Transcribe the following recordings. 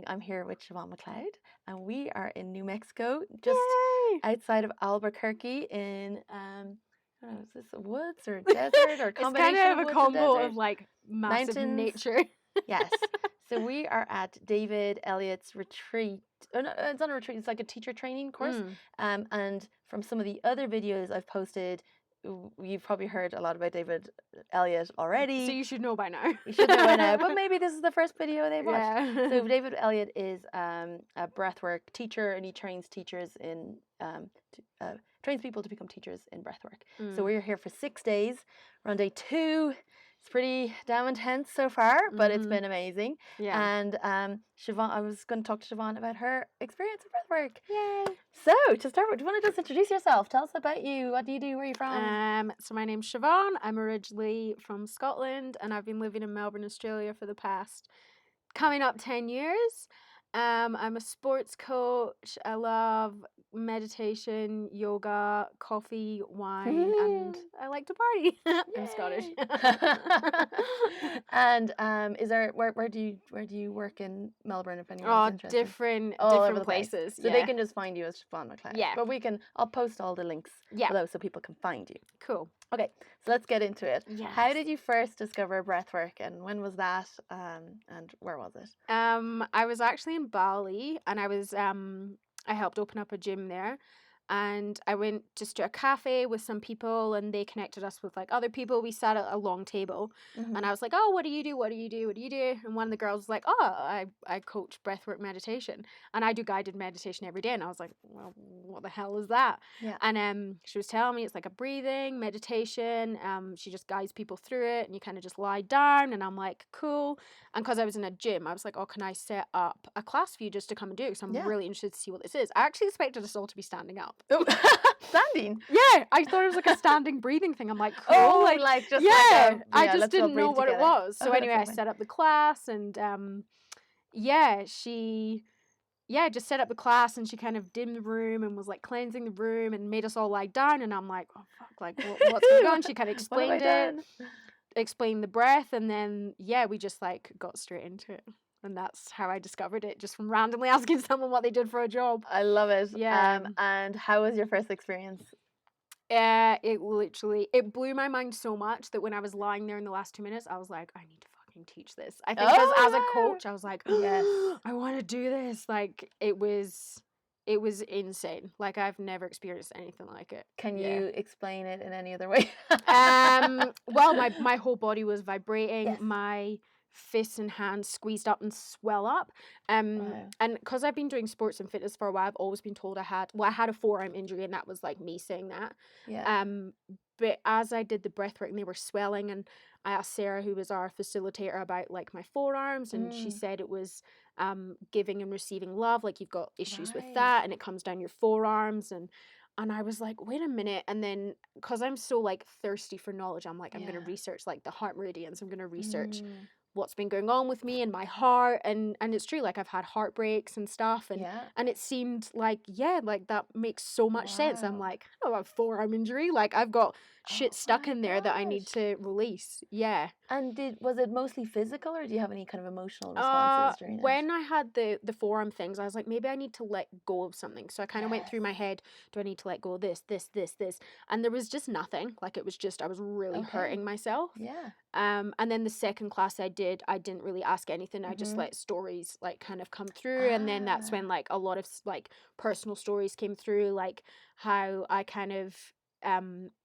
I'm here with Siobhan Macleod, and we are in New Mexico, just Yay! outside of Albuquerque in, I don't know, is this a woods or desert or a It's combination kind of of a woods and combo desert? of like massive Mountains. nature. Yes. So we are at David Elliott's retreat. Oh, no, it's not a retreat, it's like a teacher training course. And from some of the other videos I've posted, you've probably heard a lot about David Elliott already. So you should know by now. You should know by now, but maybe this is the first video they've watched. Yeah. So David Elliott is a breathwork teacher, and he trains teachers in trains people to become teachers in breathwork. So we're here for 6 days. We're on day 2. It's pretty damn intense so far, but it's been amazing. Yeah. And Siobhan, I was going to talk to Siobhan about her experience of breathwork. Yay. So to start with, do you want to just introduce yourself? Tell us about you. What do you do? Where are you from? So my name's Siobhan. I'm originally from Scotland, and I've been living in Melbourne, Australia for the past coming up 10 years. I'm a sports coach. I love meditation, yoga, coffee, wine, and I like to party. I'm Scottish. And is there where do you work in Melbourne if anyone's interested? Different places. So they can just find you as Siobhan Macleod. Yeah. But I'll post all the links below so people can find you. Cool. Okay, so let's get into it. Yes. How did you first discover breathwork, and when was that, and where was it? I was actually in Bali, and I helped open up a gym there, and I went just to a cafe with some people, and they connected us with like other people. We sat at a long table, and I was like, "Oh, what do you do? What do you do? What do you do?" And one of the girls was like, "Oh, I coach breathwork meditation, and I do guided meditation every day." And I was like, "Well, what the hell is that?" Yeah. And she was telling me it's like a breathing meditation. She just guides people through it, and you kind of just lie down. And I'm like, "Cool." And because I was in a gym, I was like, "Oh, can I set up a class for you just to come and do? Because I'm really interested to see what this is." I actually expected us all to be standing up. Oh, standing? Yeah, I thought it was like a standing breathing thing. I'm like, cool. Oh, I just didn't know what it was. So anyway, I set up the class, and she just set up the class, and she kind of dimmed the room and was like cleansing the room and made us all lie down. And I'm like, oh fuck, like what's going on? She kind of explained it, explained the breath, and then we just like got straight into it. And that's how I discovered it, just from randomly asking someone what they did for a job. I love it. Yeah. And how was your first experience? It blew my mind so much that when I was lying there in the last 2 minutes, I was like, I need to fucking teach this. I think as a coach, I was like, yes, I want to do this. Like it was insane. Like I've never experienced anything like it. Can you explain it in any other way? Well, my whole body was vibrating. Yes. My fists and hands squeezed up and swell up. And because I've been doing sports and fitness for a while, I've always been told I had a forearm injury, and that was like me saying that. Yeah. But as I did the breath work and they were swelling, and I asked Sarah, who was our facilitator, about like my forearms, and she said it was giving and receiving love, like you've got issues with that, and it comes down your forearms, and I was like, wait a minute. And then because I'm so like thirsty for knowledge, I'm like, I'm going to research like the heart meridians. I'm going to research what's been going on with me and my heart, and it's true, like I've had heartbreaks and stuff, and it seemed like like that makes so much sense. I'm like, I don't have a forearm injury, like I've got shit stuck in there that I need to release. And was it mostly physical, or do you have any kind of emotional responses during it? When I had the forearm things, I was like, maybe I need to let go of something. So I kind of went through my head, do I need to let go of this, and there was just nothing. Like it was just, I was really hurting myself. And then the second class I didn't really ask anything. I just let stories like kind of come through. And then that's when like a lot of like personal stories came through, like how I kind of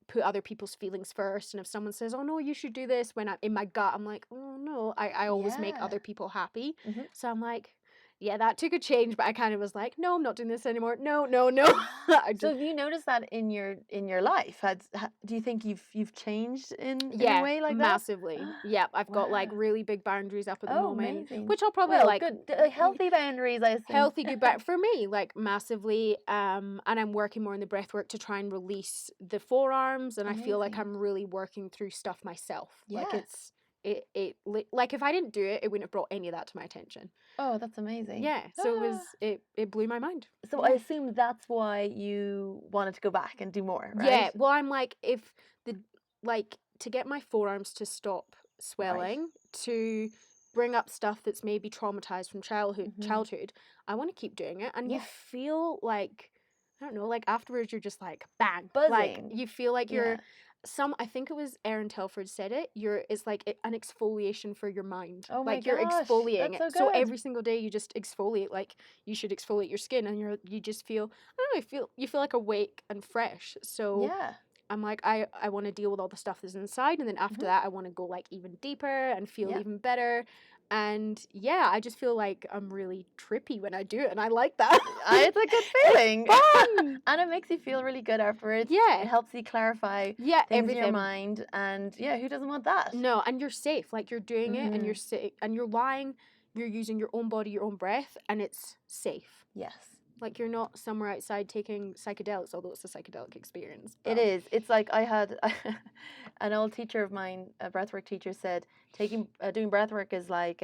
put other people's feelings first. And if someone says, oh no, you should do this, when I'm in my gut, I'm like, oh no, I always make other people happy. So I'm like, that took a change, but I kind of was like, no, I'm not doing this anymore. No. So have you noticed that in your life? Do you think you've changed in a way like that? Massively. I've got like really big boundaries up at the moment, amazing. which I'll probably good, healthy boundaries, I assume. Healthy, good, but for me, like massively. And I'm working more in the breath work to try and release the forearms, and I feel like I'm really working through stuff myself. Like like if I didn't do it, it wouldn't have brought any of that to my attention. Oh, that's amazing. So it blew my mind. So I assume that's why you wanted to go back and do more, right? Well, I'm like, to get my forearms to stop swelling, to bring up stuff that's maybe traumatized from childhood, I want to keep doing it. And you feel like, I don't know, like afterwards you're just like bang, buzzing. Like you feel like you're I think it was Erin Telford said it. It's like an exfoliation for your mind. Oh my like you're gosh, exfoliating that's it. so So good. every single day you just exfoliate. Like you should exfoliate your skin, and you just feel, I don't know, you feel like awake and fresh. So I'm like, I want to deal with all the stuff that's inside, and then after that I want to go like even deeper and feel even better. And I just feel like I'm really trippy when I do it, and I like that. It's a good feeling. It's fun. And it makes you feel really good afterwards. Yeah. It helps you clarify things in your mind, and who doesn't want that? No, and you're safe. Like you're doing it, and you're safe, and you're lying, you're using your own body, your own breath, and it's safe. Yes. Like you're not somewhere outside taking psychedelics, although it's a psychedelic experience. It is. It's like I had an old teacher of mine, a breathwork teacher, said doing breathwork is like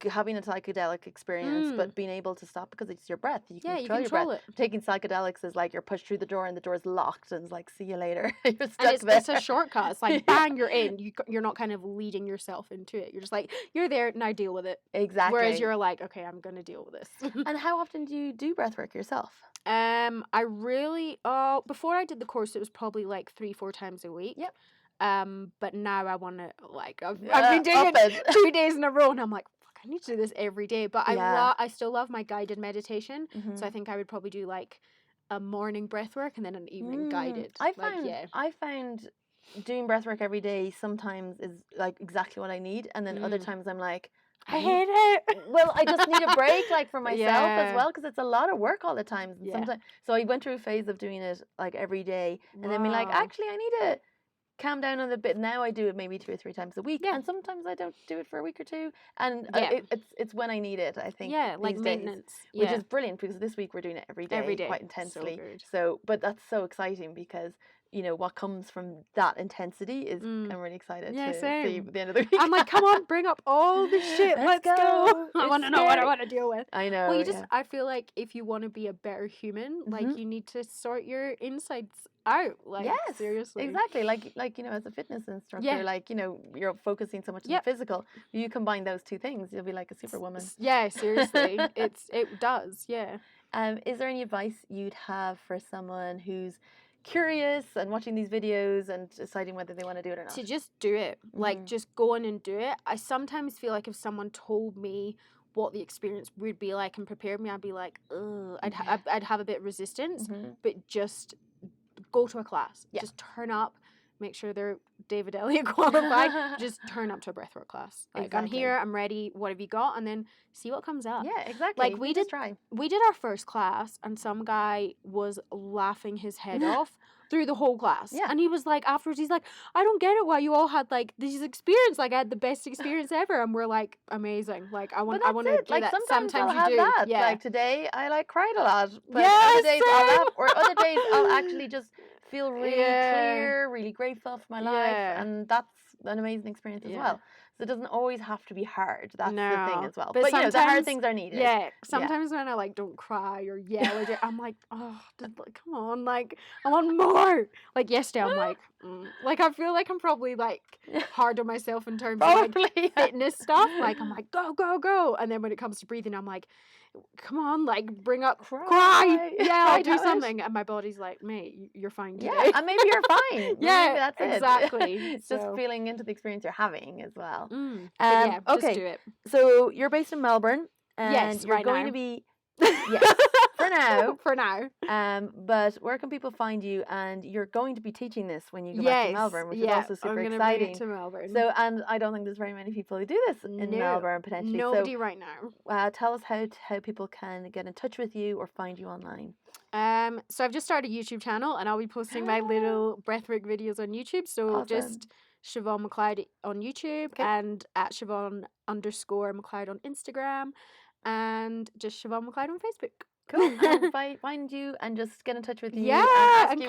having a psychedelic experience, but being able to stop because it's your breath. You can control your breath. It. Taking psychedelics is like you're pushed through the door and the door's locked, and it's like, see you later. You're stuck and there. It's a shortcut. It's like bang, you're in. You're not kind of leading yourself into it. You're just like, you're there, now deal with it. Exactly. Whereas you're like, okay, I'm gonna deal with this. And how often do you do breathwork yourself? I really before I did the course, it was probably like 3-4 times a week. Yep. But now I want to like I've been doing it 2 days in a row, and I'm like, I need to do this every day. But I still love my guided meditation. So I think I would probably do like a morning breath work and then an evening guided. I found doing breath work every day sometimes is like exactly what I need, and then other times I'm like, I hate it. Well, I just need a break, like for myself as well, because it's a lot of work all the time. Sometimes, so I went through a phase of doing it like every day, and then be like, actually, I need to calm down on a bit. Now I do it maybe 2 or 3 times a week, and sometimes I don't do it for a week or two, and it's when I need it, I think. Like these maintenance, days, which is brilliant because this week we're doing it every day. Quite intensely. So but that's so exciting because what comes from that intensity is I'm really excited to see the end of the week. I'm like, come on, bring up all the shit. Let's go. I want to know what I want to deal with. I know. Well, I feel like if you want to be a better human, like you need to sort your insides out. Like, seriously. Exactly. Like as a fitness instructor, like you're focusing so much on the physical. You combine those two things, you'll be like a superwoman. Yeah, seriously. It does. Yeah. Is there any advice you'd have for someone who's curious and watching these videos and deciding whether they want to do it or not? To just do it. Like just go in and do it. I sometimes feel like if someone told me what the experience would be like and prepared me, I'd be like, ugh. I'd have a bit of resistance, but just go to a class. Just turn up, make sure they're David Elliott qualified. Just turn up to a breathwork class. Like, I'm here, I'm ready, what have you got? And then see what comes up. Yeah, exactly. Like we did our first class, and some guy was laughing his head off through the whole class. Yeah. And he was like, afterwards, he's like, I don't get it why you all had like these experience. Like I had the best experience ever. And we're like, amazing. Like I want to do like, that. Sometimes I'll have that. Yeah. Like today I like cried a lot. But other days I'll laugh, or other days I'll actually just feel really clear, really grateful for my life. And that's an amazing experience as well. So it doesn't always have to be hard. That's the thing as well. But the hard things are needed. Yeah. Sometimes when I like don't cry or yell or I'm like, oh, come on, like I want more. Like yesterday, I'm like, like I feel like I'm probably like hard on myself in terms of like fitness stuff. Like I'm like go go go, and then when it comes to breathing, I'm like, come on, like bring up cry. Yeah, I'll do something, and my body's like, mate, you're fine today. Yeah, and maybe you're fine. Yeah, maybe that's exactly. It's just feeling into the experience you're having as well. Okay, just do it. So you're based in Melbourne, and you're going to be for now. For now. But where can people find you? And you're going to be teaching this when you go back to Melbourne, which is also super exciting. Bring it to Melbourne. So, and I don't think there's very many people who do this in Melbourne potentially. Nobody right now. Tell us how people can get in touch with you or find you online. So I've just started a YouTube channel, and I'll be posting my little breathwork videos on YouTube. So just Siobhan Macleod on YouTube and at Siobhan_Macleod on Instagram, and just Siobhan Macleod on Facebook. Cool. And if I find you and just get in touch with you, and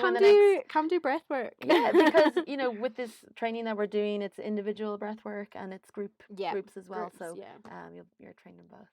come do breathwork. Yeah, because with this training that we're doing, it's individual breathwork and it's groups as well. So you're trained in both.